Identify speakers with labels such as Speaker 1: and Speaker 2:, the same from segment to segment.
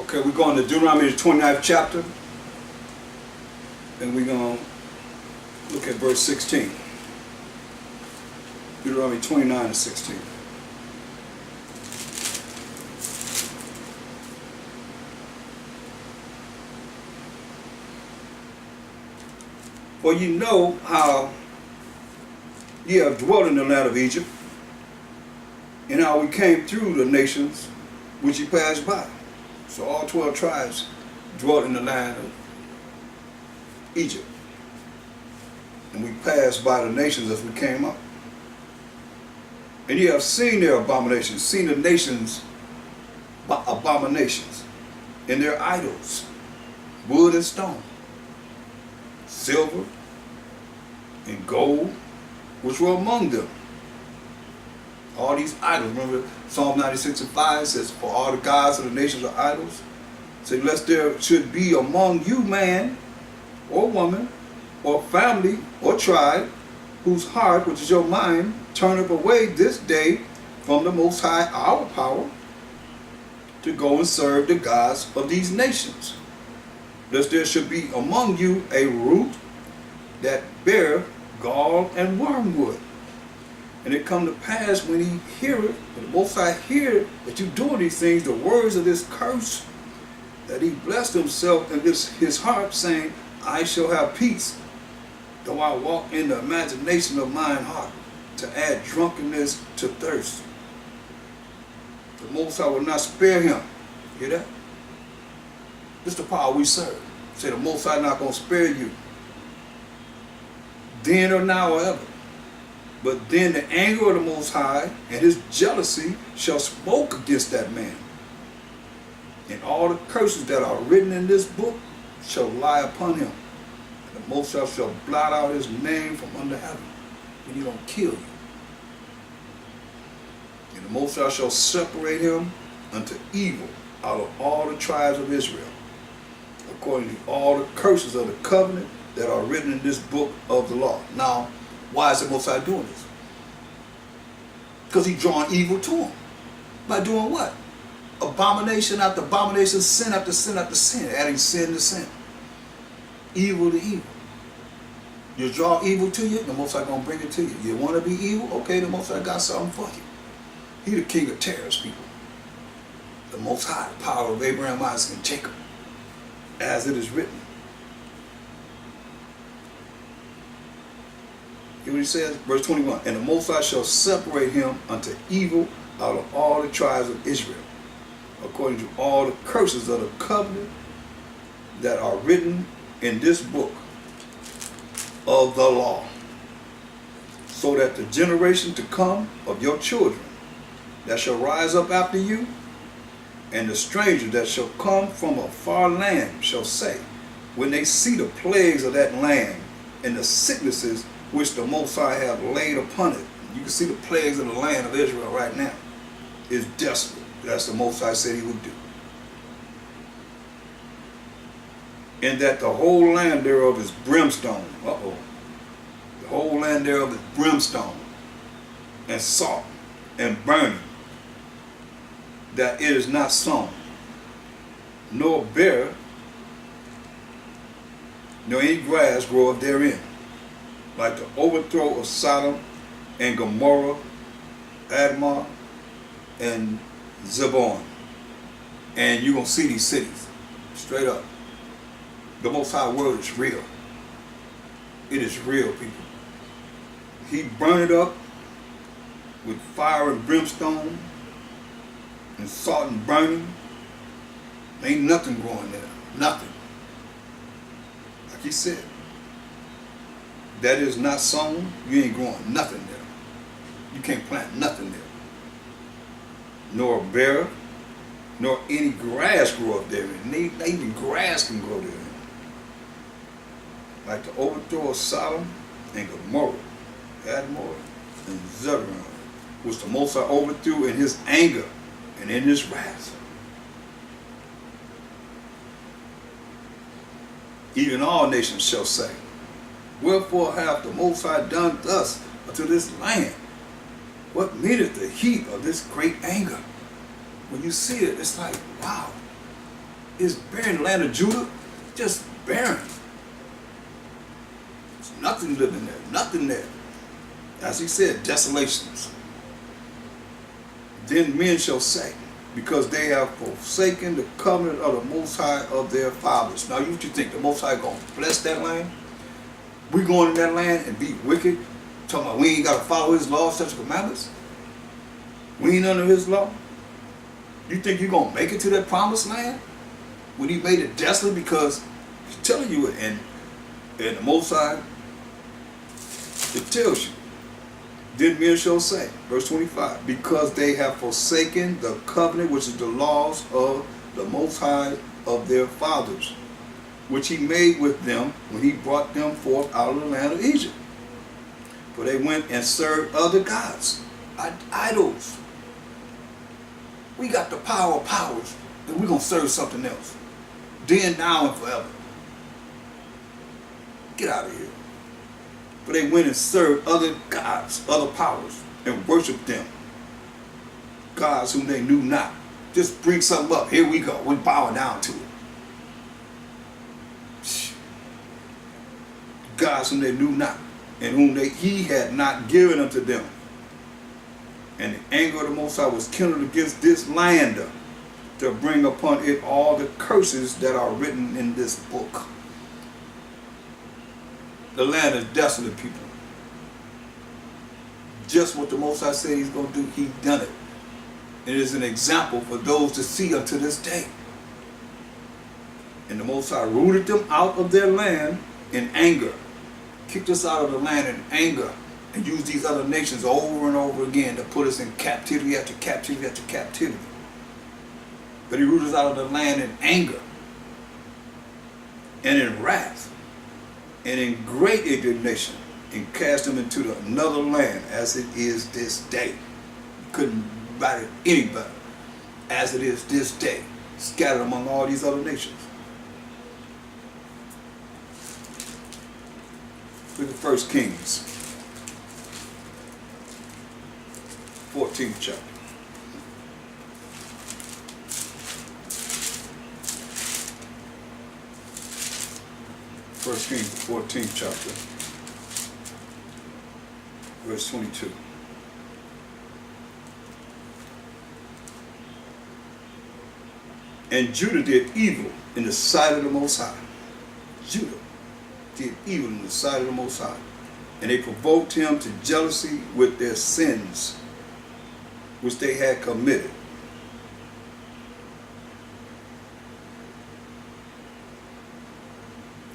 Speaker 1: Okay, we're going to Deuteronomy the 29th chapter, and we're going to look at verse 16. Deuteronomy 29 and 16. For you know how ye have dwelt in the land of Egypt, and how we came through the nations which ye passed by. So all 12 tribes dwelt in the land of Egypt. And we passed by the nations as we came up. And ye have seen their abominations, seen the nations' abominations, and their idols, wood and stone, silver and gold, which were among them. All these idols. Remember Psalm 96 and 5 says, for all the gods of the nations are idols. So lest there should be among you man or woman or family or tribe whose heart, which is your mind, turneth away this day from the Most High our power to go and serve the gods of these nations. Lest there should be among you a root that bear gall and wormwood. And it come to pass when he heareth, when the Most High hear that you doing these things, the words of this curse, that he blessed himself in his heart, saying, I shall have peace, though I walk in the imagination of mine heart, to add drunkenness to thirst. The Most High will not spare him. Hear that? This is the power we serve. Say the Most High not going to spare you, then or now or ever. But then the anger of the Most High and his jealousy shall smoke against that man. And all the curses that are written in this book shall lie upon him. And the Most High shall blot out his name from under heaven, and he don't kill you. And the Most High shall separate him unto evil out of all the tribes of Israel, according to all the curses of the covenant that are written in this book of the law. Now, why is the Most High doing this? Because he's drawing evil to him. By doing what? Abomination after abomination, sin after sin after sin, adding sin to sin. Evil to evil. You draw evil to you, the Most High going to bring it to you. You want to be evil? Okay, the Most High got something for you. He the king of terrorists, people. The Most High, the power of Abraham, Isaac, and Jacob, as it is written. Hear what he says? Verse 21. And the Most High shall separate him unto evil out of all the tribes of Israel, according to all the curses of the covenant that are written in this book of the law, so that the generation to come of your children that shall rise up after you, and the stranger that shall come from a far land shall say, when they see the plagues of that land and the sicknesses which the Most High have laid upon it. You can see the plagues of the land of Israel right now. It's desolate. That's the Most High said he would do. And that the whole land thereof is brimstone. The whole land thereof is brimstone and salt and burning, that it is not sown, nor bear, nor any grass groweth therein, like the overthrow of Sodom and Gomorrah, Admah, and Zebon. And you're going to see these cities, straight up. The Most High word is real. It is real, people. He burned it up with fire and brimstone and salt and burning. Ain't nothing growing there. Nothing. Like he said. That is not sown, you ain't growing nothing there. You can't plant nothing there. Nor bear, nor any grass grow up there. Not even grass can grow there. Like the overthrow of Sodom and Gomorrah, Admah, and Zebon, which the Most High overthrew in his anger and in his wrath. Even all nations shall say, wherefore hath the Most High done thus unto this land? What meaneth the heat of this great anger? When you see it, it's like, wow. It's barren. The land of Judah, just barren. There's nothing living there, nothing there. As he said, desolations. Then men shall say, because they have forsaken the covenant of the Most High of their fathers. Now, you think the Most High going to bless that land? We going in that land and be wicked? Talking about we ain't got to follow his laws, such commandments? We ain't under his law? You think you're going to make it to that promised land? When he made it desolate? Because he's telling you it. And the Most High, it tells you. Then men shall say, verse 25, because they have forsaken the covenant, which is the laws of the Most High of their fathers, which he made with them when he brought them forth out of the land of Egypt. For they went and served other gods, idols. We got the power of powers, and we're going to serve something else. Then, now, and forever. Get out of here. For they went and served other gods, other powers, and worshiped them. Gods whom they knew not. Just bring something up. Here we go. We bow down to it. Gods whom they knew not, and whom he had not given unto them. And the anger of the Most High was kindled against this land to bring upon it all the curses that are written in this book. The land is desolate, people. Just what the Most High said he's going to do, he's done it. It is an example for those to see unto this day. And the Most High rooted them out of their land in anger. Kicked us out of the land in anger. And used these other nations over and over again to put us in captivity after captivity after captivity. But he rooted us out of the land in anger. And in wrath. And in great indignation, and cast them into another land as it is this day. You couldn't write it any better. As it is this day, scattered among all these other nations. Look at 1 Kings, 14th chapter. 1 Kings, 14th chapter, verse 22. And Judah did evil in the sight of the Most High. Judah did evil in the sight of the Most High. And they provoked him to jealousy with their sins, which they had committed.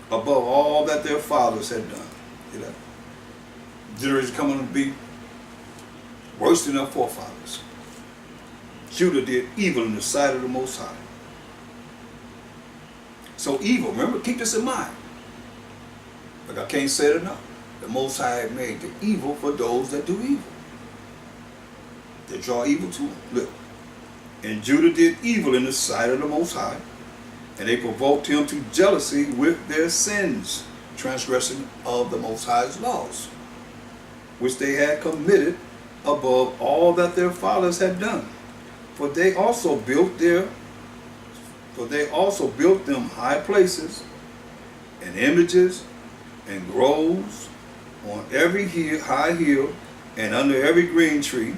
Speaker 1: Above all that their fathers had done. You know, generation coming to be worse than their forefathers. Judah did evil in the sight of the Most High. So evil, remember, keep this in mind. Like I can't say it enough. The Most High had made the evil for those that do evil. They draw evil to them. Look. And Judah did evil in the sight of the Most High. And they provoked him to jealousy with their sins, transgression of the Most High's laws, which they had committed above all that their fathers had done. For they also built them high places and images and groves on every high hill and under every green tree.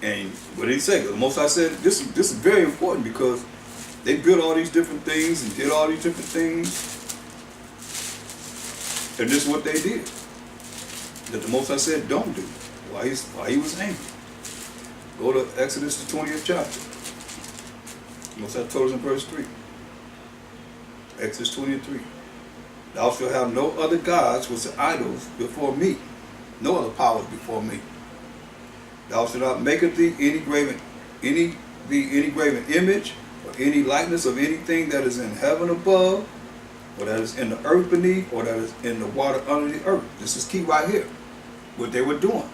Speaker 1: And what did he say? The Most High said this is very important because they built all these different things and did all these different things. And this is what they did. That the Most High said don't do. Why he was angry. Go to Exodus the 20th chapter. The Most High told us in verse 3. Exodus 23. Thou shalt have no other gods which are idols before me. No other powers before me. Thou shalt not make of thee any graven image, or any likeness of anything that is in heaven above, or that is in the earth beneath, or that is in the water under the earth. This is key right here. What they were doing.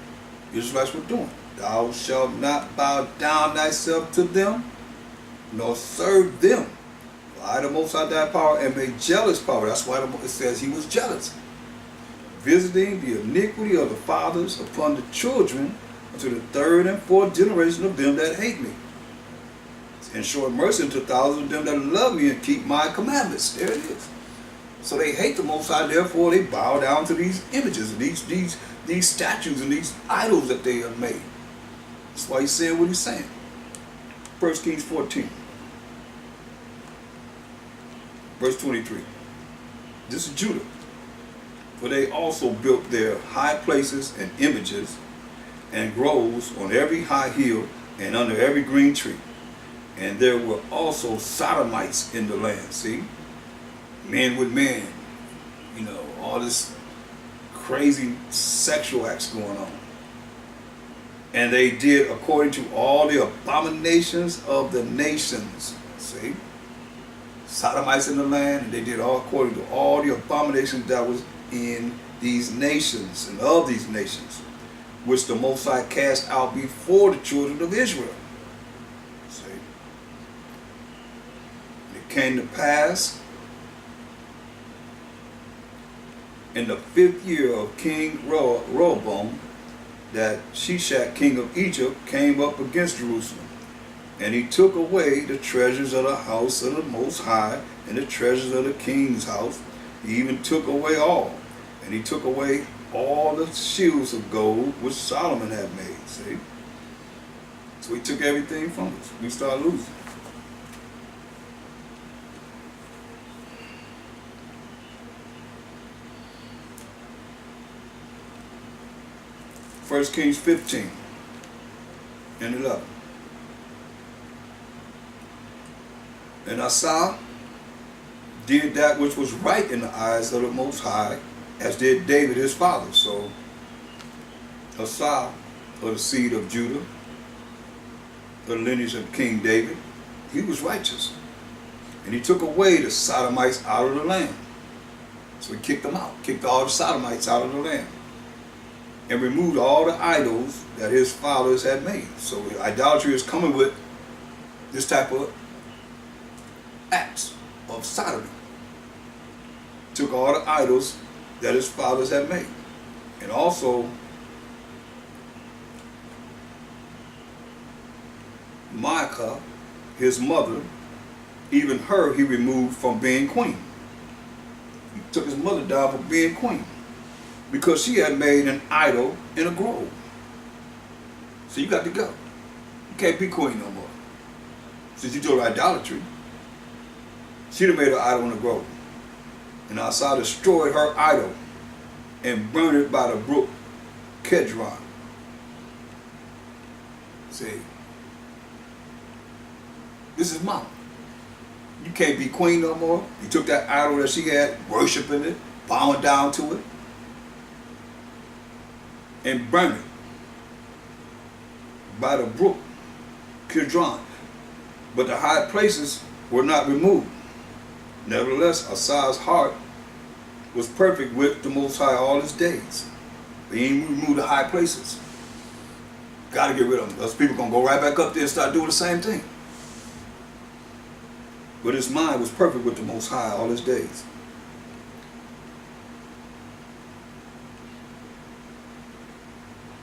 Speaker 1: The Israelites were doing. Thou shalt not bow down thyself to them, nor serve them. For I, the Most High, thy power, am a jealous power. That's why it says he was jealous. Visiting the iniquity of the fathers upon the children unto the third and fourth generation of them that hate me. and showing mercy unto thousands of them that love me and keep my commandments. There it is. So they hate the Most High, therefore they bow down to these images and these statues and these idols that they have made. That's why he's saying what he's saying. 1 Kings 14, verse 23. This is Judah. For they also built their high places and images and groves on every high hill and under every green tree. And there were also Sodomites in the land. See? Men with men. You know, all this crazy sexual acts going on. And they did according to all the abominations of the nations. See? Sodomites in the land, and they did all according to all the abominations that was in these nations and of these nations, which the Most High cast out before the children of Israel. See? It came to pass in the 5th year of King Rehoboam that Shishak, king of Egypt, came up against Jerusalem. And he took away the treasures of the house of the Most High and the treasures of the king's house. He even took away all. And he took away all the shields of gold which Solomon had made. See? So he took everything from us. We started losing. First Kings 15 and 11. And Asa did that which was right in the eyes of the Most High, as did David his father. So Asa, of the seed of Judah, the lineage of King David, he was righteous. And he took away the Sodomites out of the land. So he kicked them out, kicked all the Sodomites out of the land. And removed all the idols that his fathers had made. So idolatry is coming with this type of acts of sodomy. Took all the idols that his fathers had made. And also Maacah, his mother, even her he removed from being queen. He took his mother down for being queen, because she had made an idol in a grove. So you got to go. You can't be queen no more. Since you told idolatry, she'd have made an idol in a grove. And Asa destroyed her idol and burned it by the brook Kedron. See, this is mama. You can't be queen no more. You took that idol that she had, worshiping it, bowing down to it, and burn it by the brook Kedron. But the high places were not removed. Nevertheless, Asa's heart was perfect with the Most High all his days. They ain't removed the high places. Got to get rid of them. Those people going to go right back up there and start doing the same thing. But his mind was perfect with the Most High all his days.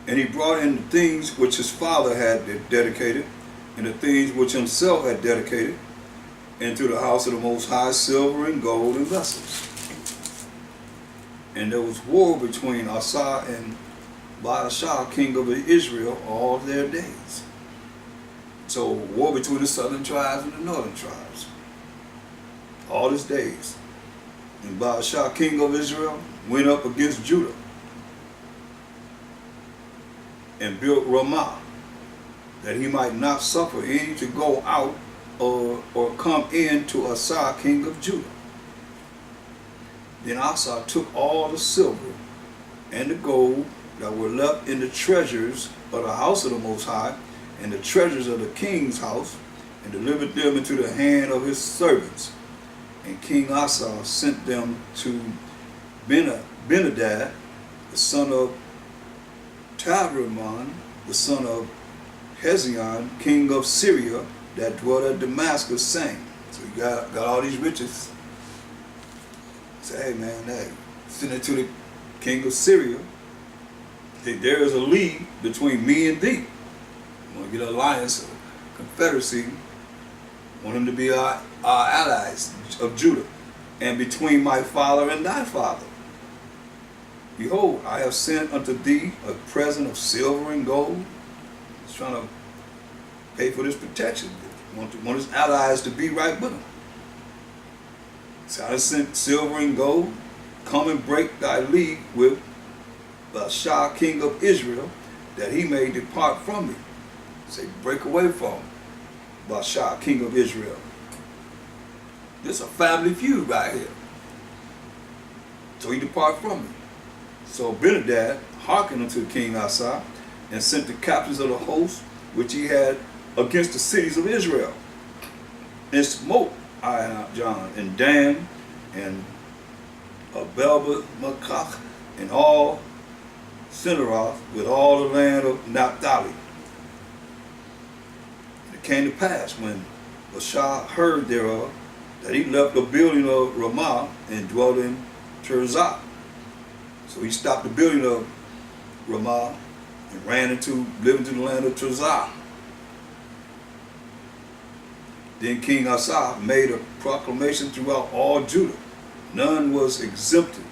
Speaker 1: And he brought in the things which his father had dedicated, and the things which himself had dedicated, into the house of the Most High, silver and gold and vessels. And there was war between Asa and Baasha, king of Israel, all their days. So war between the southern tribes and the northern tribes, all his days. And Baasha, king of Israel, went up against Judah and built Ramah, that he might not suffer any to go out or come in to Asa, king of Judah. Then Asa took all the silver and the gold that were left in the treasures of the house of the Most High and the treasures of the king's house, and delivered them into the hand of his servants. And King Asa sent them to Benadad, the son of Thaahwam, the son of Hezion, king of Syria, that dwelt at Damascus, saying. So he got all these riches. Say, hey man, hey, send it to the king of Syria. There is a league between me and thee. I'm going to get an alliance, a confederacy want him to be our allies of Judah, and between my father and thy father. Behold, I have sent unto thee a present of silver and gold. He's trying to pay for this protection. Want his allies to be right with him. So I sent silver and gold. Come and break thy league with Baasha, king of Israel, that he may depart from me. Say, break away from Baasha, king of Israel. This is a family feud right here. So he depart from me. So Benhadad hearkened unto King Asa, and sent the captains of the host which he had against the cities of Israel, and smote John and Dan and Abel Makach and all Sineroth with all the land of Naphtali. And it came to pass when Baasha heard thereof, that he left the building of Ramah and dwelt in Tirzah. So he stopped the building of Ramah and lived into the land of Tirzah. Then King Asa made a proclamation throughout all Judah. None was exempted.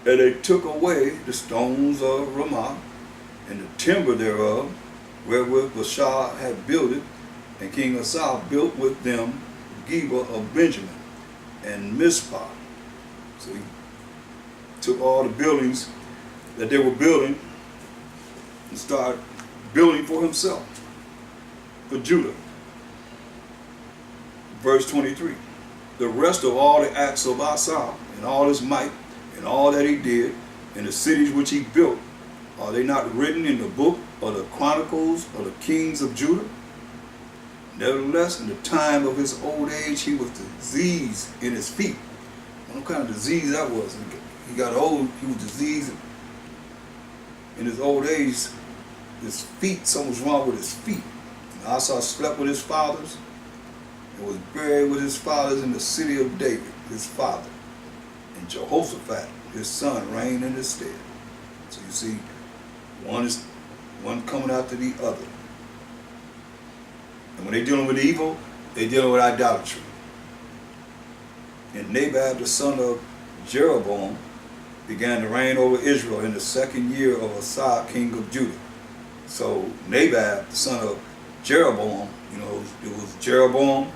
Speaker 1: And they took away the stones of Ramah and the timber thereof, wherewith Baasha had builded, and King Asa built with them Geba of Benjamin and Mizpah. So he took all the buildings that they were building and started building for himself, for Judah. Verse 23. The rest of all the acts of Asa and all his might and all that he did and the cities which he built, are they not written in the book of the chronicles of the kings of Judah? Nevertheless, in the time of his old age, he was diseased in his feet. What kind of disease that was? He got old, he was diseased in his old age. His feet, something was wrong with his feet. And Asa slept with his fathers and was buried with his fathers in the city of David, his father. And Jehoshaphat, his son, reigned in his stead. So you see, one coming after the other. And when they're dealing with evil, they're dealing with idolatry. And Nabab, the son of Jeroboam, began to reign over Israel in the 2nd year of Asa, king of Judah. So Nabab, the son of Jeroboam, it was Jeroboam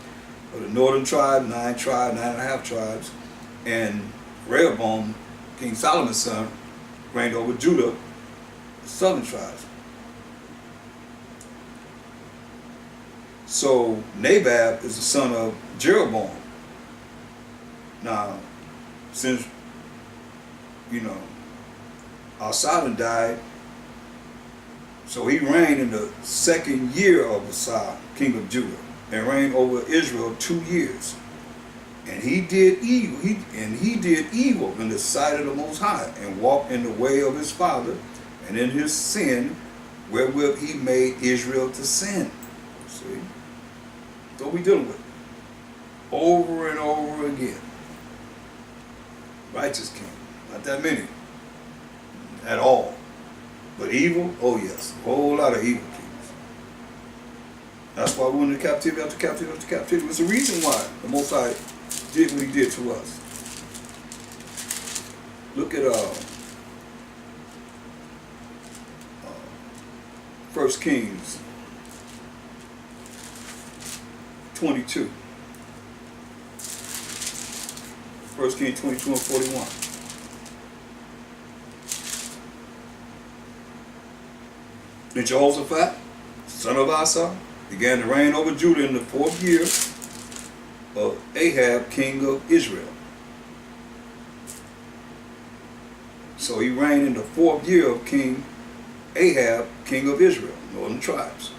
Speaker 1: of the northern tribe, 9.5 tribes, and Rehoboam, King Solomon's son, reigned over Judah, the southern tribes. So Nabab is the son of Jeroboam. Now, since, Asa died, so he reigned in the 2nd year of Asa, king of Judah, and reigned over Israel 2 years. And he did evil. He did evil in the sight of the Most High, and walked in the way of his father, and in his sin, wherewith he made Israel to sin. See? That's what we're dealing with. Over and over again. Righteous king. Not that many. At all. But evil? Oh yes. A whole lot of evil kings. That's why we went into captivity after captivity after captivity. It's the reason why the Most High did what he did to us. Look at 1 Kings 22. 1 Kings 22 and 41. Then Jehoshaphat, son of Asa, began to reign over Judah in the 4th year of Ahab, king of Israel. So he reigned in the 4th year of King Ahab, king of Israel, northern tribes.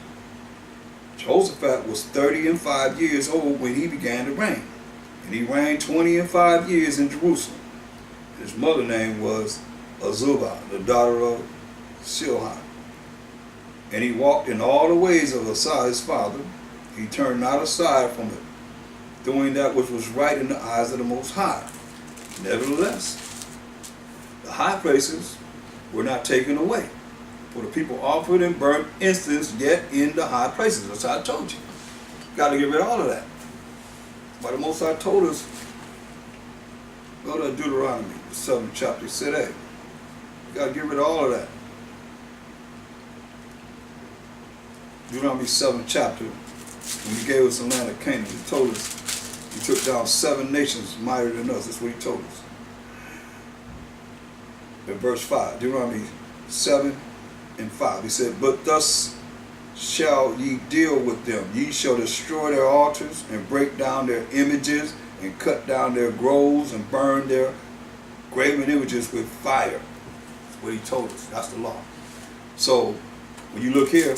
Speaker 1: Jehoshaphat was 35 years old when he began to reign, and he reigned 25 years in Jerusalem. His mother's name was Azubah, the daughter of Shilhan. And he walked in all the ways of Asa his father. He turned not aside from it, doing that which was right in the eyes of the Most High. Nevertheless, the high places were not taken away, for the people offered and burnt incense yet in the high places. That's how I told you. Got to get rid of all of that. But the Most High told us, go to Deuteronomy, the 7th chapter. He said, hey, you got to get rid of all of that. Deuteronomy 7th chapter, when he gave us the land of Canaan, he told us he took down 7 nations mightier than us. That's what he told us. In verse 5, Deuteronomy 7:5, he said, but thus shall ye deal with them. Ye shall destroy their altars and break down their images and cut down their groves and burn their graven images with fire. That's what he told us. That's the law. So when you look here,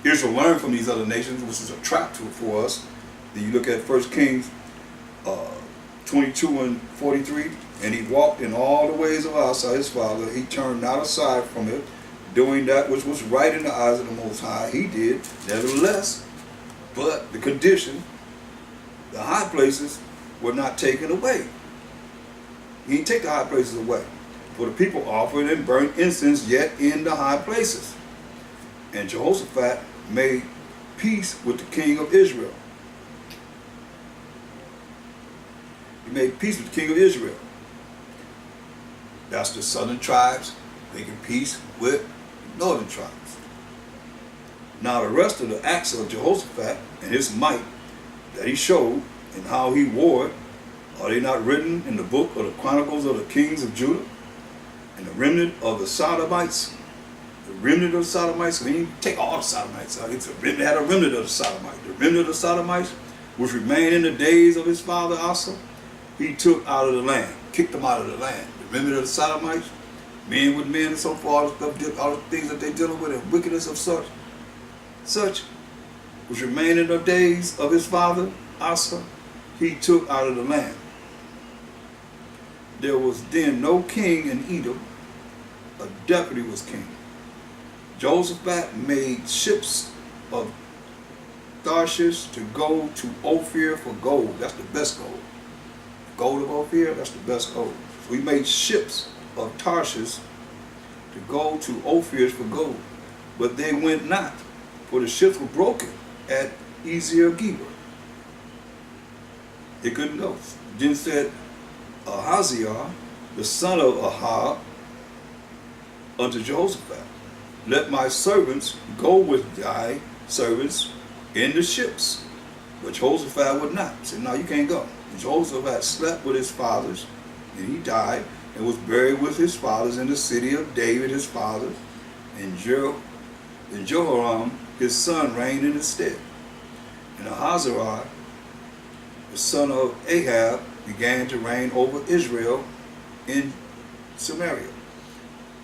Speaker 1: Israel learned from these other nations, which is a trap for us. Then you look at 1 Kings 22:43, and he walked in all the ways of Asa his father. He turned not aside from it, doing that which was right in the eyes of the Most High. He did, nevertheless, but the condition, the high places were not taken away. He didn't take the high places away. For the people offered and burnt incense yet in the high places. And Jehoshaphat made peace with the king of Israel. He made peace with the king of Israel. That's the southern tribes making peace with the northern tribes. Now the rest of the acts of Jehoshaphat and his might that he showed and how he warred, are they not written in the book of the Chronicles of the Kings of Judah? And the remnant of the Sodomites, the remnant of the Sodomites, I mean, take all the Sodomites out. They had a remnant of the Sodomites. The remnant of the Sodomites, which remained in the days of his father Asa, he took out of the land, kicked them out of the land. The remnant of the Sodomites, men with men and so forth, all the things that they're dealing with, and wickedness of such, which remained in the days of his father Asa, he took out of the land. There was then no king in Edom, a deputy was king. Jehoshaphat made ships of Tarshish to go to Ophir for gold. That's the best gold. Gold of Ophir, that's the best gold. So he made ships of Tarshish to go to Ophir for gold. But they went not, for the ships were broken at Ezier-Geber. They couldn't go. Then said Ahaziah, the son of Ahab, unto Jehoshaphat, let my servants go with thy servants in the ships. But Jehoshaphat would not. He said, no, you can't go. And Jehoshaphat slept with his fathers, and he died, and was buried with his fathers in the city of David his father, and Jehoram his son reigned in his stead. And Ahaziah, the son of Ahab, began to reign over Israel in Samaria.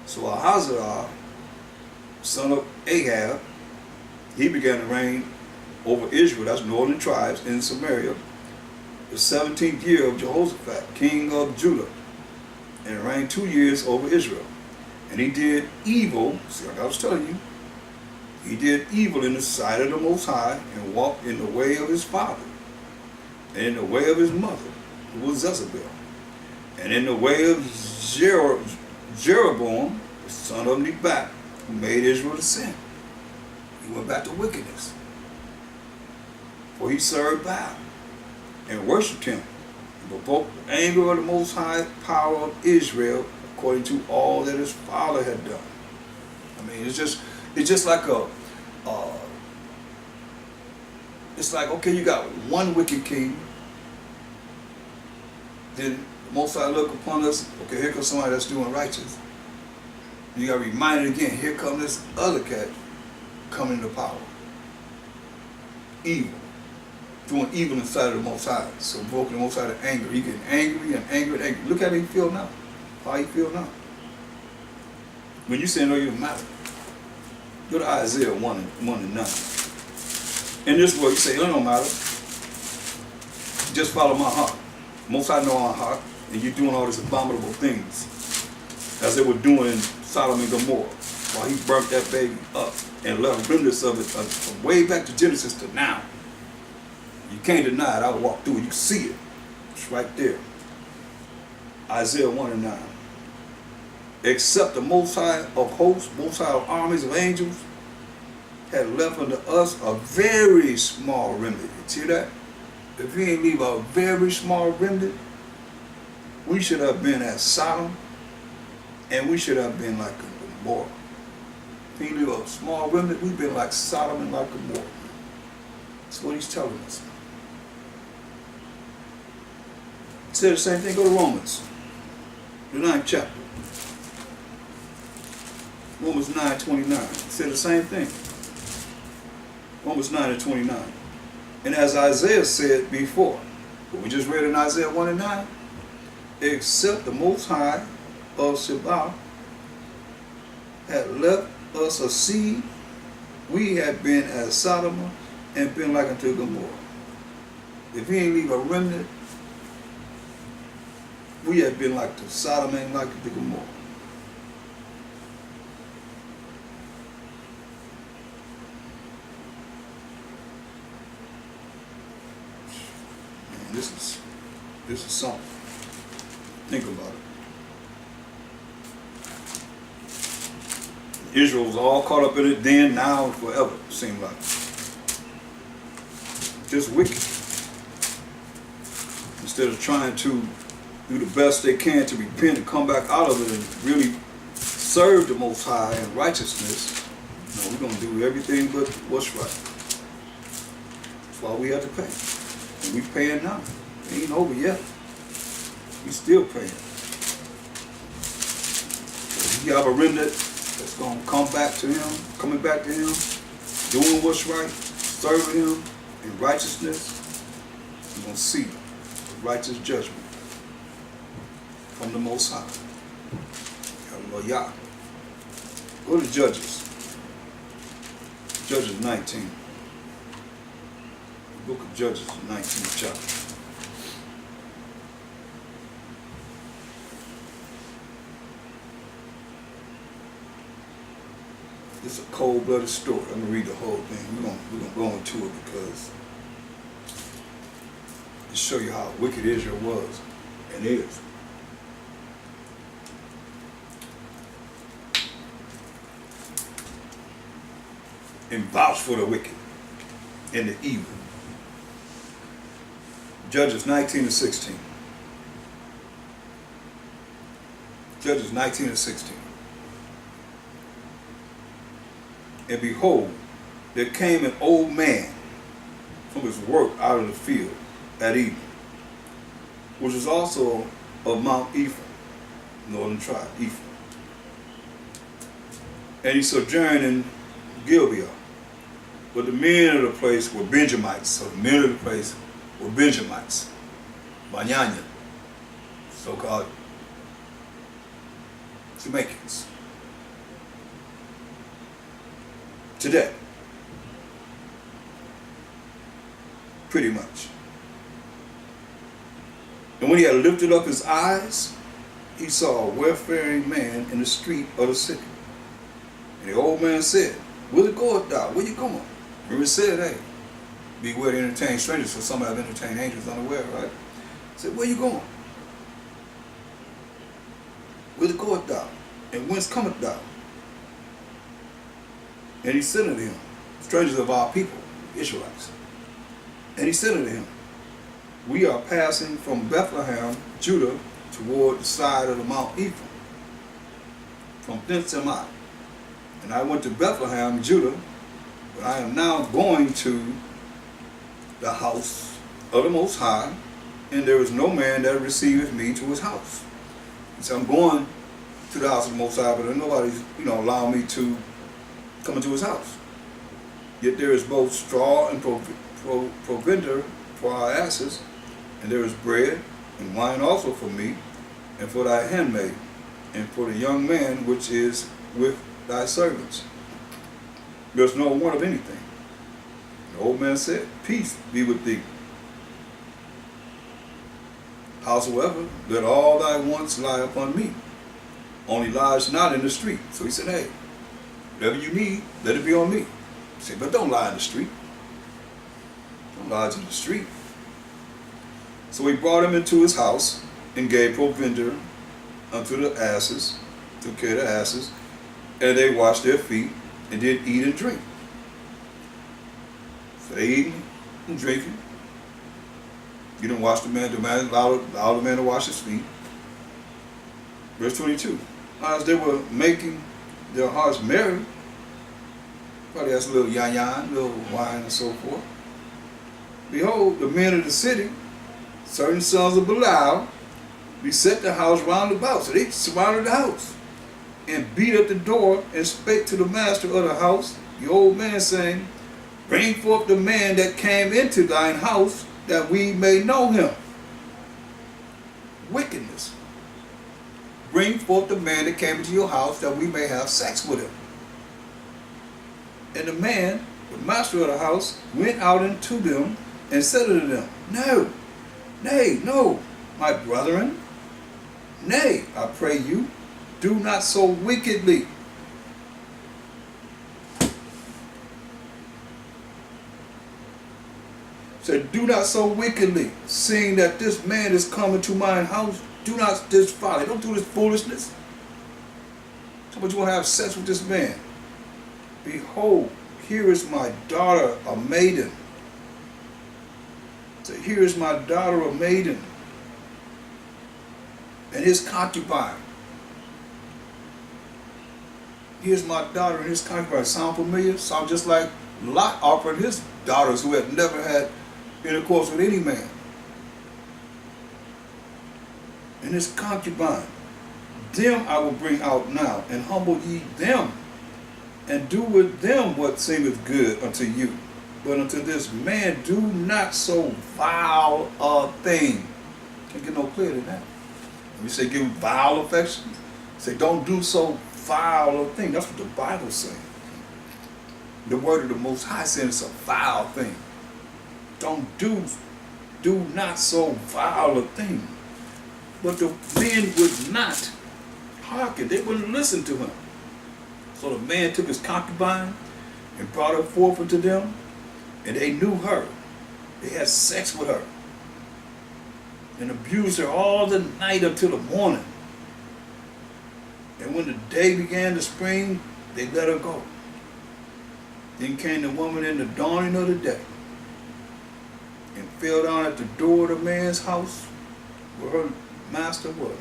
Speaker 1: So Ahaziah, son of Ahab, he began to reign over Israel, that's northern tribes, in Samaria, the 17th year of Jehoshaphat, king of Judah, and reigned 2 years over Israel. And he did evil, see, like I was telling you, he did evil in the sight of the Most High, and walked in the way of his father, and in the way of his mother, who was Jezebel, and in the way of Jeroboam, the son of Nebat, who made Israel to sin. He went back to wickedness. For he served Baal and worshipped him, and provoked the anger of the Most High power of Israel, according to all that his father had done. I mean, it's just like it's like, okay, you got one wicked king, then the Most High look upon us, okay, here comes somebody that's doing righteous. You got to remind it again, here comes this other cat coming to power. Evil. Doing evil inside of the Most High. So provoking the Most High to anger. He getting angry and angry and angry. Look how he feel now. How he feel now. When you say no, you don't matter. Go to Isaiah 1:9. In this world, you say, it don't matter. Just follow my heart. Most High know our heart, and you're doing all these abominable things as they were doing in Sodom and Gomorrah, while he burnt that baby up and left remnants of it from way back to Genesis to now. You can't deny it. I'll walk through it. You can see it. It's right there. Isaiah 1:9. Except the Most High of hosts, Most High of armies of angels, had left unto us a very small remnant. You see that? if he ain't leave a very small remnant, we should have been as Sodom, and we should have been like Gomorrah. If he leave a small remnant, we've been like Sodom and like Gomorrah. That's what he's telling us. He said the same thing. Go to Romans, the 9th chapter. Romans 9:29. He said the same thing. Romans 9:29. And as Isaiah said before, what we just read in Isaiah 1:9, except the Most High of Shabbat had left us a seed, we had been as Sodom and been like unto Gomorrah. If he ain't leave a remnant, we had been like to Sodom and like to Gomorrah. Man, this is something. Think about it. Israel was all caught up in it then, now, and forever, it seemed like. Just wicked. Instead of trying to do the best they can to repent and come back out of it and really serve the Most High in righteousness, we're going to do everything but what's right. That's why we have to pay. And we're paying now. It ain't over yet. We still paying. If you have a remnant that's going to come back to him, coming back to him, doing what's right, serving him in righteousness, you're going to see the righteous judgment from the Most High. Hallelujah. Go to Judges. Judges 19. The book of Judges, 19th chapter. It's a cold-blooded story. I'm going to read the whole thing. We're going to go into it because to show you how wicked Israel was and is. And vouch for the wicked and the evil. Judges 19:16. Judges 19:16. And behold, there came an old man from his work out of the field at Eden, which was also of Mount Ephraim, northern tribe, Ephraim. And he sojourned in Gibeah, but the men of the place were Benjamites. So the men of the place were Benjamites, Banyanya, so-called Jamaicans. Today, pretty much. And when he had lifted up his eyes, he saw a wayfaring man in the street of the city. And the old man said, "Whither goest thou? Where you going?" Remember it said, hey, beware to entertain strangers, for some have entertained angels unaware, right? He said, "Where you going? Whither goest thou? And whence comest thou?" And he said unto him, "Strangers of our people, Israelites." And he said unto him, "We are passing from Bethlehem, Judah, toward the side of the Mount Ephraim. From thence am I. And I went to Bethlehem, Judah, but I am now going to the house of the Most High, and there is no man that receiveth me to his house." He said, "I'm going to the house of the Most High, but nobody's, allowing me to come into his house. Yet there is both straw and provender for our asses, and there is bread and wine also for me, and for thy handmaid, and for the young man which is with thy servants. There's no want of anything." The old man said, "Peace be with thee. Howsoever, let all thy wants lie upon me. Only lies not in the street." So he said, "Hey, whatever you need, let it be on me." He said, "But don't lie in the street. Don't lie in the street." So he brought him into his house and gave provender unto the asses, took care of the asses, and they washed their feet and did eat and drink. So they eating and drinking, You didn't wash the man allow the man to wash his feet. Verse 22. As they were making their hearts merry, probably has a little yan, little wine and so forth. Behold, the men of the city, certain sons of Belial, beset the house round about. So they surrounded the house and beat at the door and spake to the master of the house, the old man, saying, Bring forth the man that came into thine house, that we may know him. Wickedness. Bring forth the man that came into your house, that we may have sex with him. And the man, the master of the house, went out unto them and said unto them, No, nay, no, my brethren, nay, I pray you, do not so wickedly. Said, do not so wickedly, seeing that this man is coming to mine house. Do not this folly. Don't do this foolishness. So much you want to have sex with this man. Behold, here is my daughter, a maiden. So here is my daughter, a maiden, and his concubine. Here's my daughter and his concubine. Sound familiar? Sound just like Lot offered his daughters who had never had intercourse with any man. And his concubine, them I will bring out now, and humble ye them, and do with them what seemeth good unto you. But unto this man do not so vile a thing. Can't get no clearer than that. When you say give vile affections, say don't do so vile a thing. That's what the Bible's saying. The word of the Most High says it's a vile thing. Do not so vile a thing. But the men would not hearken. They wouldn't listen to him. So the man took his concubine and brought her forth unto them, and they knew her. They had sex with her and abused her all the night until the morning. And when the day began to spring, they let her go. Then came the woman in the dawning of the day and fell down at the door of the man's house where her master was.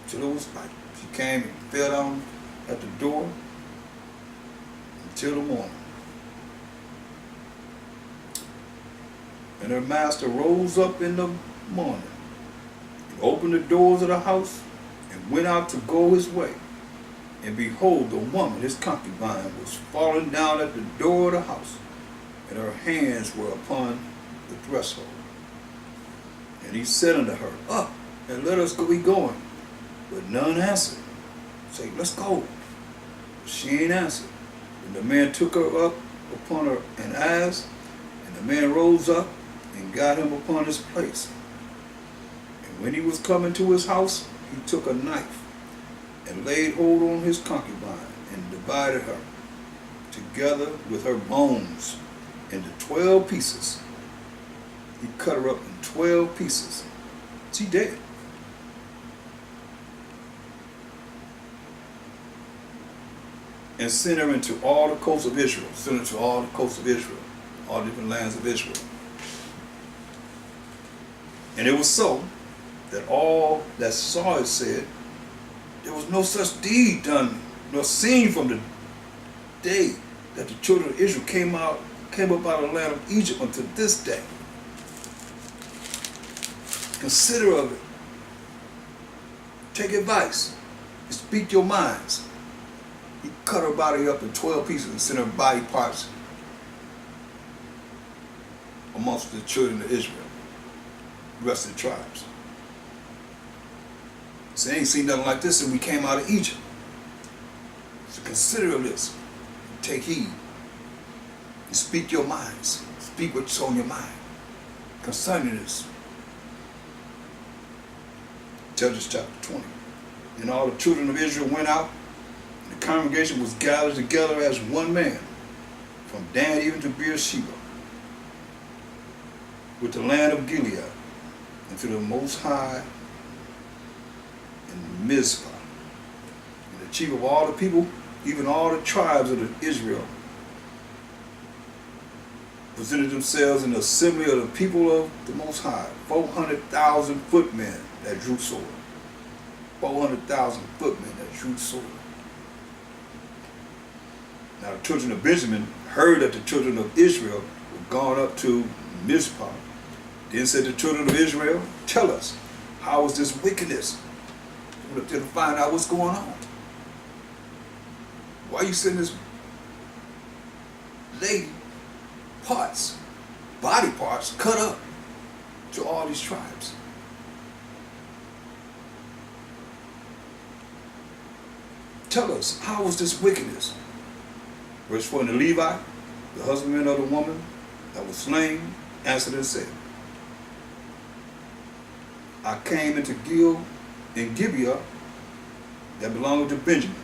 Speaker 1: Till it was light. She came and fell down at the door until the morning. And her master rose up in the morning and opened the doors of the house and went out to go his way. And behold, the woman, his concubine, was fallen down at the door of the house, and her hands were upon the threshold. And he said unto her, Up, and let us be going. But none answered. Say, let's go. But she ain't answered. And the man took her up upon her an ass, and the man rose up and got him upon his place. And when he was coming to his house, he took a knife and laid hold on his concubine and divided her together with her bones into 12 pieces. He cut her up in 12 pieces. She dead. And sent her into all the coasts of Israel. Sent her to all the coasts of Israel. All different lands of Israel. And it was so that all that saw it said, there was no such deed done nor seen from the day that the children of Israel came up out of the land of Egypt until this day. Consider of it. Take advice and speak your minds. He cut her body up in 12 pieces and sent her body parts amongst the children of Israel, the rest of the tribes. So they ain't seen nothing like this since we came out of Egypt. So consider of this. Take heed. And speak your minds. Speak what's on your mind concerning this. Judges chapter 20. And all the children of Israel went out, and the congregation was gathered together as one man, from Dan even to Beersheba, with the land of Gilead, and to the Most High in Mizpah. And the chief of all the people, even all the tribes of Israel, presented themselves in the assembly of the people of the Most High. 400,000 footmen that drew sword. 400,000 footmen that drew sword. Now the children of Benjamin heard that the children of Israel were gone up to Mizpah. Then said the children of Israel, tell us, how is this wickedness? We went up there to find out what's going on. Why are you sending this lady parts, body parts, cut up to all these tribes? Tell us, how was this wickedness? Verse 4, and the Levite, the husbandman of the woman that was slain, answered and said, I came into Gibeah that belonged to Benjamin,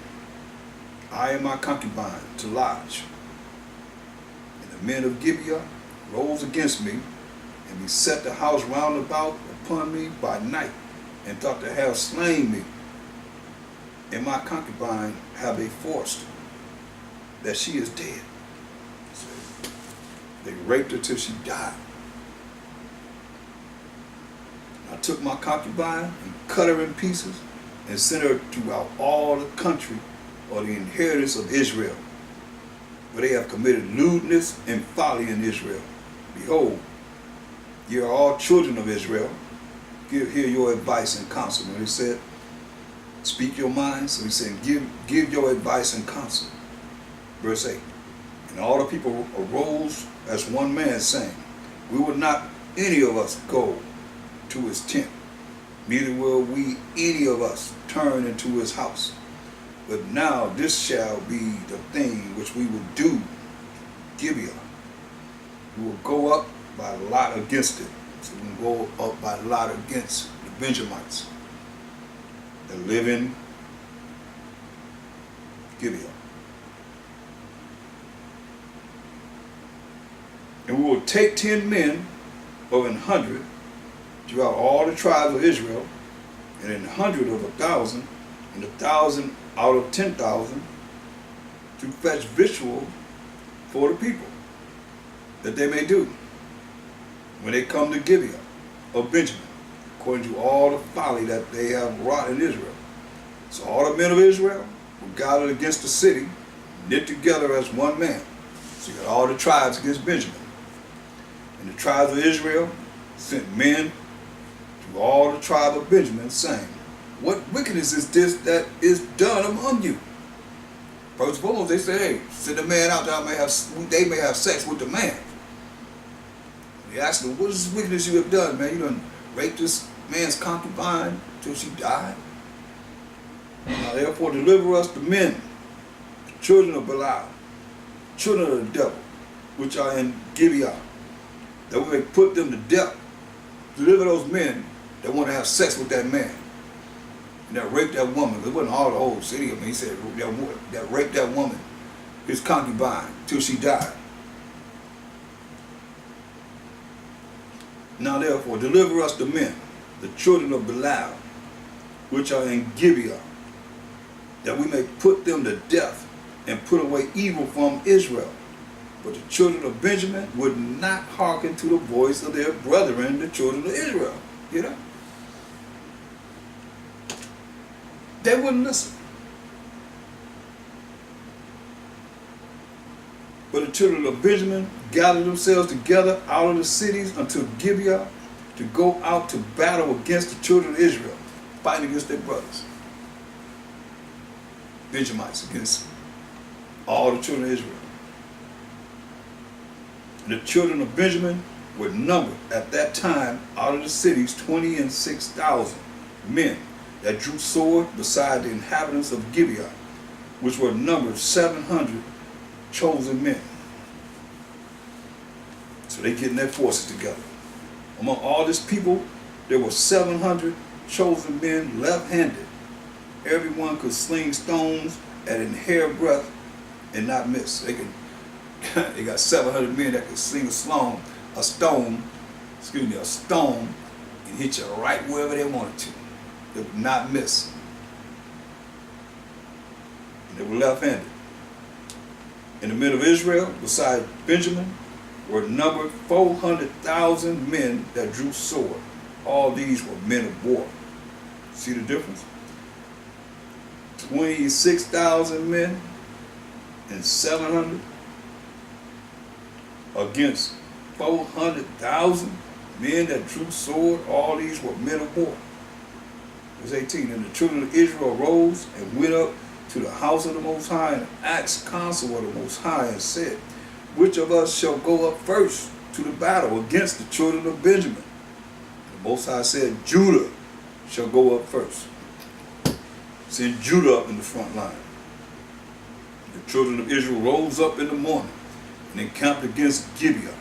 Speaker 1: I and my concubine, to lodge. And the men of Gibeah rose against me, and beset the house round about upon me by night, and thought to have slain me. And my concubine have they forced, that she is dead. So they raped her till she died. I took my concubine and cut her in pieces and sent her throughout all the country or the inheritance of Israel. For they have committed lewdness and folly in Israel. Behold, ye are all children of Israel. Hear your advice and counsel. When he said, speak your mind, so he said, give your advice and counsel. Verse 8, and all the people arose as one man, saying, we will not any of us go to his tent, neither will we any of us turn into his house. But now this shall be the thing which we will do, Gibeah. We will go up by lot against it. So we will go up by lot against the Benjamites that live in Gibeah. And we will take 10 men of 100 throughout all the tribes of Israel, and 100 of 1,000, and 1,000 out of 10,000, to fetch victual for the people, that they may do when they come to Gibeah of Benjamin, according to all the folly that they have wrought in Israel. So all the men of Israel were gathered against the city, knit together as one man. So you got all the tribes against Benjamin. And the tribes of Israel sent men to all the tribe of Benjamin, saying, what wickedness is this that is done among you? First of all, they say, hey, send the man out that they may have sex with the man. They asked him, what is this wickedness you have done, man? You done raped this man's concubine till she died? Now therefore deliver us the men, the children of Belial, children of the devil, which are in Gibeah, that we may put them to death. Deliver those men that want to have sex with that man, and that raped that woman. It wasn't all the whole city of them. He said that raped that woman, his concubine, till she died. Now therefore deliver us the men, the children of Belial, which are in Gibeah, that we may put them to death and put away evil from Israel. But the children of Benjamin would not hearken to the voice of their brethren, the children of Israel. You know? They wouldn't listen. But the children of Benjamin gathered themselves together out of the cities unto Gibeah to go out to battle against the children of Israel, fighting against their brothers. Benjamites against all the children of Israel. And the children of Benjamin were numbered at that time out of the cities 26,000 men that drew sword, beside the inhabitants of Gibeah, which were numbered 700 chosen men. So they getting their forces together. Among all this people, there were 700 chosen men left-handed. Everyone could sling stones at an hair breadth and not miss. They got 700 men that could sling a stone, and hit you right wherever they wanted to. They would not miss. And they were left-handed. And the men of Israel, beside Benjamin, were numbered 400,000 men that drew sword. All these were men of war. See the difference? 26,000 men and 700 against 400,000 men that drew sword. All these were men of war. Verse 18, and the children of Israel arose and went up to the house of the Most High and asked counsel of the Most High and said, which of us shall go up first to the battle against the children of Benjamin? The Most High said, Judah shall go up first. Send Judah up in the front line. The children of Israel rose up in the morning and encamped against Gibeah.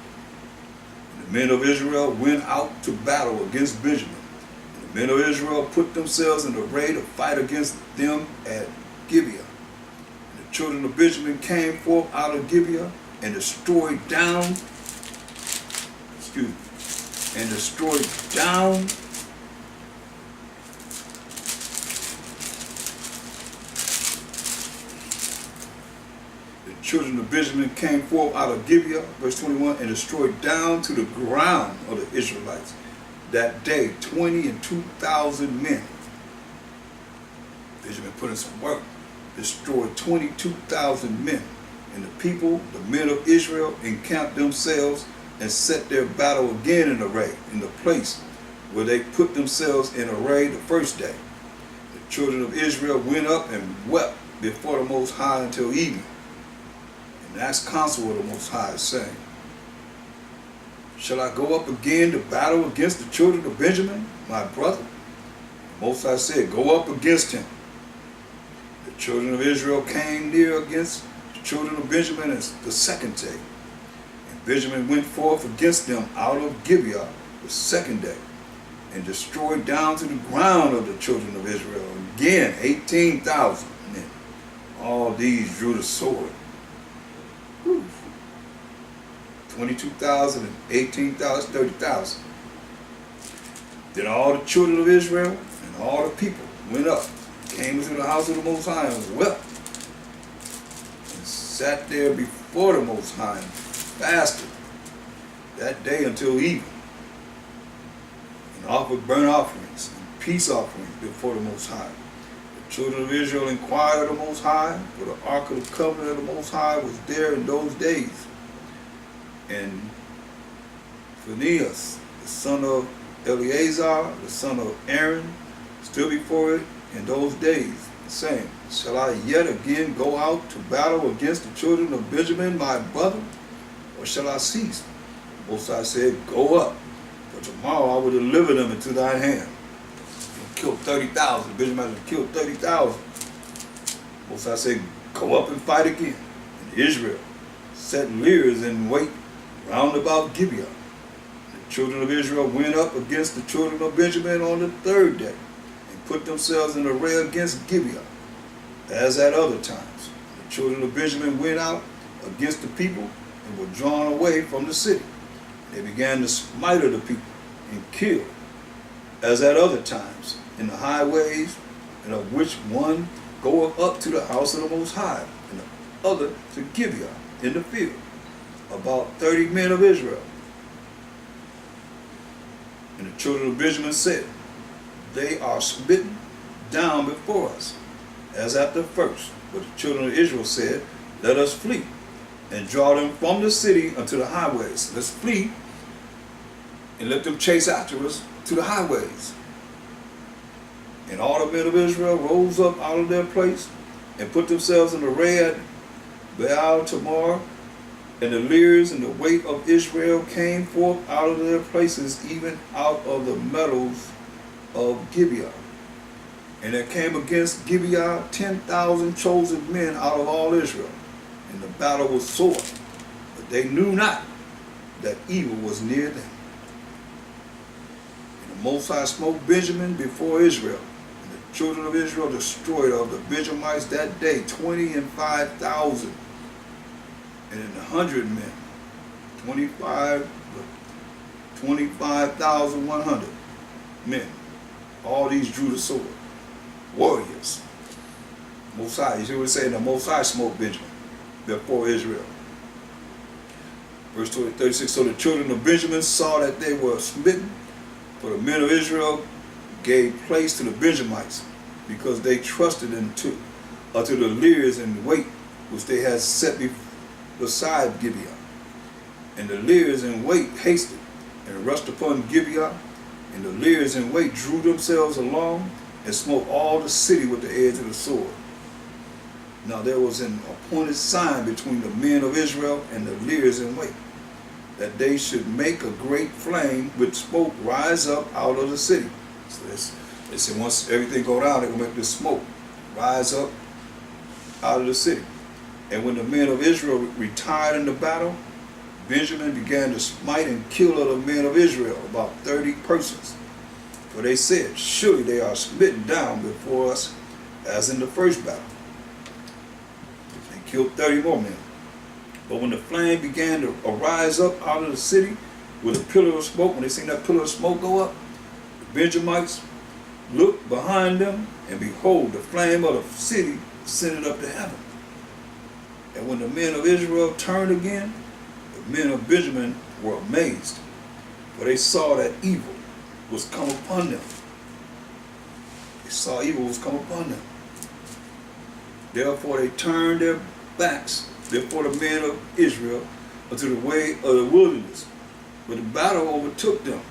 Speaker 1: And the men of Israel went out to battle against Benjamin. And the men of Israel put themselves in array to fight against them at Gibeah. And the children of Benjamin came forth out of Gibeah and destroyed down children of Benjamin came forth out of Gibeah, verse 21, and destroyed down to the ground of the Israelites that day 22,000 men. Benjamin put in some work, destroyed 22,000 men. And the people, the men of Israel, encamped themselves and set their battle again in array in the place where they put themselves in array the first day. The children of Israel went up and wept before the Most High until evening. And asked counsel of the Most High, saying, shall I go up again to battle against the children of Benjamin, my brother? The Most High said, go up against him. The children of Israel came near against the children of Benjamin the second day. And Benjamin went forth against them out of Gibeah the second day, and destroyed down to the ground of the children of Israel again 18,000 men. All these drew the sword. 22,000 and 18,000, 30,000. Then all the children of Israel and all the people went up, came into the house of the Most High and wept, and sat there before the Most High and fasted that day until evening, and offered burnt offerings and peace offerings before the Most High. The children of Israel inquired of the Most High, for the ark of the covenant of the Most High was there in those days. And Phinehas, the son of Eleazar, the son of Aaron, stood before it in those days, saying, shall I yet again go out to battle against the children of Benjamin, my brother, or shall I cease? Moses said, go up, for tomorrow I will deliver them into thine hand. And killed 30,000. Benjamin had killed 30,000. Moses said, go up and fight again. And Israel set leers in wait round about Gibeah. The children of Israel went up against the children of Benjamin on the third day, and put themselves in array against Gibeah, as at other times. The children of Benjamin went out against the people, and were drawn away from the city. They began to smite of the people, and kill, as at other times, in the highways, and of which one goeth up to the house of the Most High, and the other to Gibeah in the field, about 30 men of Israel. And the children of Benjamin said, they are smitten down before us, as at the first. But the children of Israel said, let us flee, and draw them from the city unto the highways. Let's flee, and let them chase after us to the highways. And all the men of Israel rose up out of their place, and put themselves in array at Baal Tamar. And the leers and the weight of Israel came forth out of their places, even out of the meadows of Gibeah. And there came against Gibeah 10,000 chosen men out of all Israel. And the battle was sore, but they knew not that evil was near them. And the Most High smote Benjamin before Israel. And the children of Israel destroyed of the Benjamites that day 25,000. And in 100 men, 25,100 men. All these drew the sword. Warriors. Most High, you see what it's saying? The Most High smote Benjamin before Israel. Verse 36, so the children of Benjamin saw that they were smitten, for the men of Israel gave place to the Benjamites, because they trusted unto the leers in wait, which they had set beside Gibeah. And the leers in wait hasted, and rushed upon Gibeah, and the leers in wait drew themselves along, and smote all the city with the edge of the sword. Now there was an appointed sign between the men of Israel and the leers in wait, that they should make a great flame with smoke rise up out of the city. So they said once everything go down, they're going to make this smoke rise up out of the city. And when the men of Israel retired in the battle, Benjamin began to smite and kill other men of Israel, about 30 persons. For they said, surely they are smitten down before us as in the first battle. They killed 30 more men. But when the flame began to arise up out of the city with a pillar of smoke, when they seen that pillar of smoke go up, the Benjamites looked behind them, and behold, the flame of the city ascended up to heaven. And when the men of Israel turned again, the men of Benjamin were amazed, for they saw that evil was come upon them. They saw evil was come upon them. Therefore they turned their backs, therefore the men of Israel, unto the way of the wilderness. But the battle overtook them,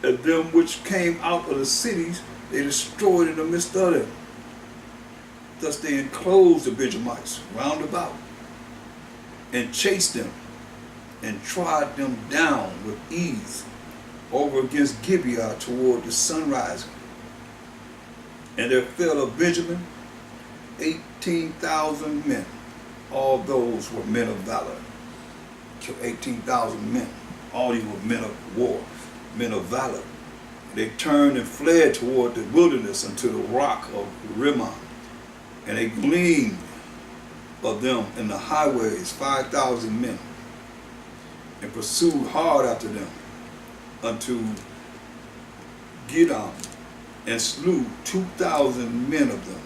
Speaker 1: and them which came out of the cities they destroyed in the midst of them. Thus they enclosed the Benjamites round about, and chased them, and trod them down with ease over against Gibeah toward the sunrising. And there fell of Benjamin 18,000 men. All those were men of valor. Killed 18,000 men. All these were men of war, men of valor. They turned and fled toward the wilderness unto the rock of Rimmon. And they gleaned of them in the highways 5,000 men, and pursued hard after them unto Gidom, and slew 2,000 men of them,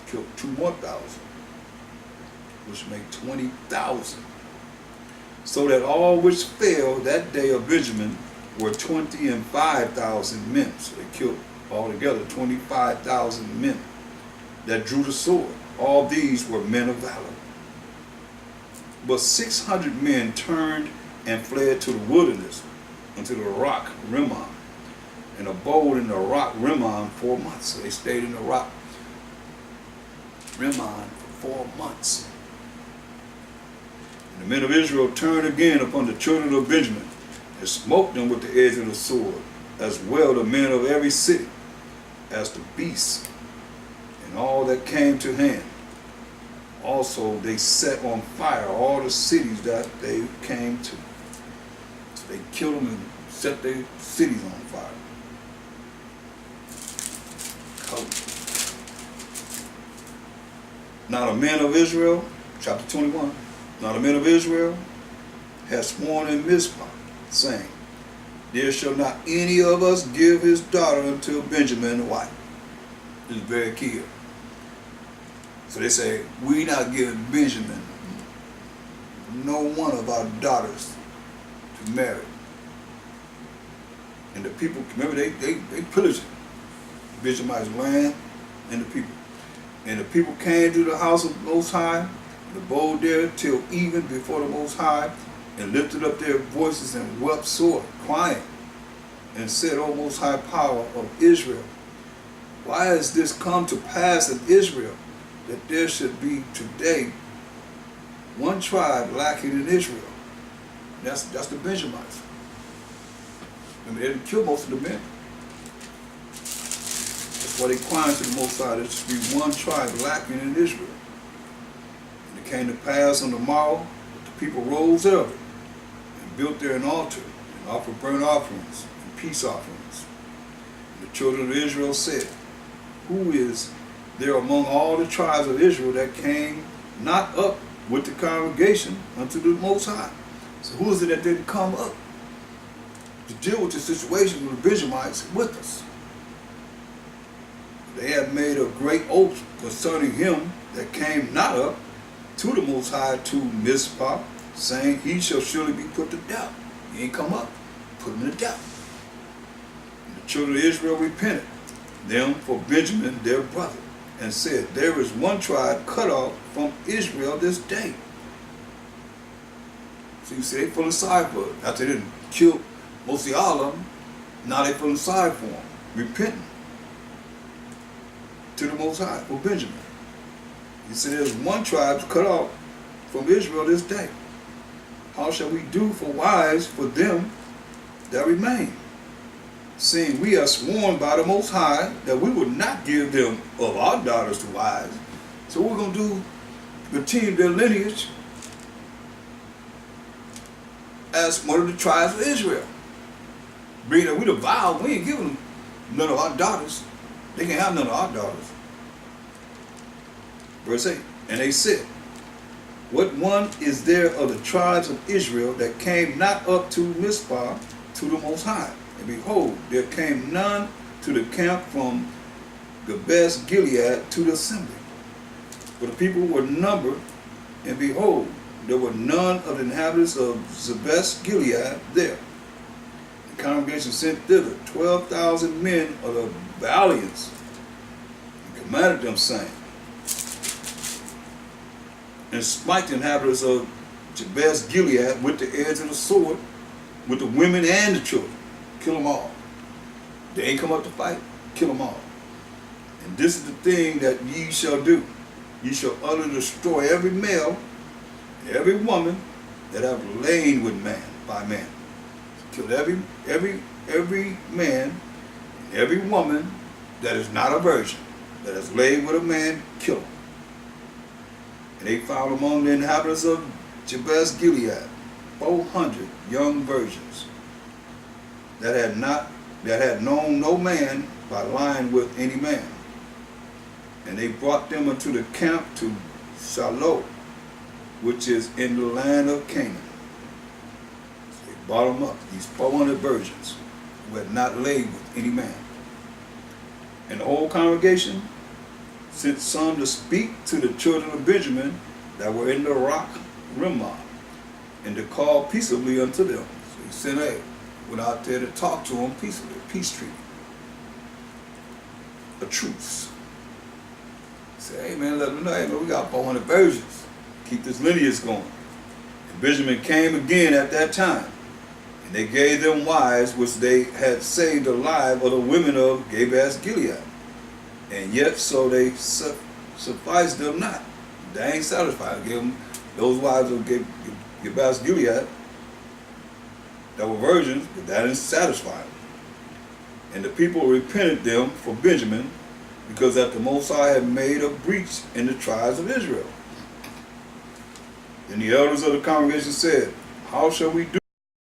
Speaker 1: killed 2 more thousand, which make 20,000. So that all which fell that day of Benjamin were 25,000 men. So they killed altogether 25,000 men that drew the sword. All these were men of valor. But 600 men turned and fled to the wilderness unto the rock Rimmon, and abode in the rock Rimmon 4 months. So they stayed in the rock Rimmon for 4 months. And the men of Israel turned again upon the children of Benjamin, and smote them with the edge of the sword, as well the men of every city, as the beasts, and all that came to hand. Also they set on fire all the cities that they came to. So they killed them and set their cities on fire. Now the men of Israel, chapter 21, now the men of Israel had sworn in Mizpah, saying, there shall not any of us give his daughter unto Benjamin a wife. This is very key here. So they say, we not giving Benjamin no one of our daughters to marry. And the people, remember they pillaged Benjamin's land and the people. And the people came to the house of the Most High, and abode there till even before the Most High, and lifted up their voices and wept sore, crying, and said, O Most High Power of Israel, why has this come to pass in Israel, that there should be today one tribe lacking in Israel? And that's the Benjamites. I mean, they didn't kill most of the men. That's why they cried to the Most High, there should be one tribe lacking in Israel. And it came to pass on the morrow that the people rose early, and built there an altar, and offered burnt offerings and peace offerings. And the children of Israel said, who is there among all the tribes of Israel that came not up with the congregation unto the Most High? So who is it that didn't come up to deal with the situation with the Benjamites with us? They had made a great oath concerning him that came not up to the Most High to Mizpah, saying, he shall surely be put to death. He ain't come up, put him to death. And the children of Israel repented them for Benjamin their brother, and said, there is one tribe cut off from Israel this day. So you see, they feeling sorry for it. After they didn't kill mostly all of them, now they feeling sorry for them, repenting to the Most High for Benjamin. He said, there's one tribe cut off from Israel this day. How shall we do for wives for them that remain? Seeing we are sworn by the Most High that we will not give them of our daughters to wives. So we're going to do, continue their lineage as one of the tribes of Israel. Being that we the vow, we ain't giving them none of our daughters. They can't have none of our daughters. Verse 8, and they said, what one is there of the tribes of Israel that came not up to Mizpah to the Most High? And behold, there came none to the camp from Jabesh Gilead to the assembly. For the people were numbered, and behold, there were none of the inhabitants of Jabesh Gilead there. The congregation sent thither 12,000 men of the valiants, and commanded them, saying, and smite the inhabitants of Jabesh Gilead with the edge of the sword, with the women and the children. Kill them all. They ain't come up to fight. Kill them all. And this is the thing that ye shall do. Ye shall utterly destroy every male, every woman that have lain with man by man. Kill every man, every woman that is not a virgin, that has laid with a man. Kill them. And they found among the inhabitants of Jabesh Gilead 400 young virgins that had known no man by lying with any man. And they brought them unto the camp to Shiloh, which is in the land of Canaan. So they brought them up, these 400 virgins who had not laid with any man. And the whole congregation sent some to speak to the children of Benjamin that were in the rock Rimmah, and to call peaceably unto them. So he sent went out there to talk to them peaceably, peace treaty, a truce. He said, hey man, let them know, hey man, we got 400 virgins. Keep this lineage going. And Benjamin came again at that time, and they gave them wives which they had saved alive of the women of Jabesh Gilead. And yet so they sufficed them not. They ain't satisfied. Give them those wives of Jabesh Gilead that were virgins, but that didn't satisfy them. And the people repented them for Benjamin, because that the Most High had made a breach in the tribes of Israel. Then the elders of the congregation said, how shall we do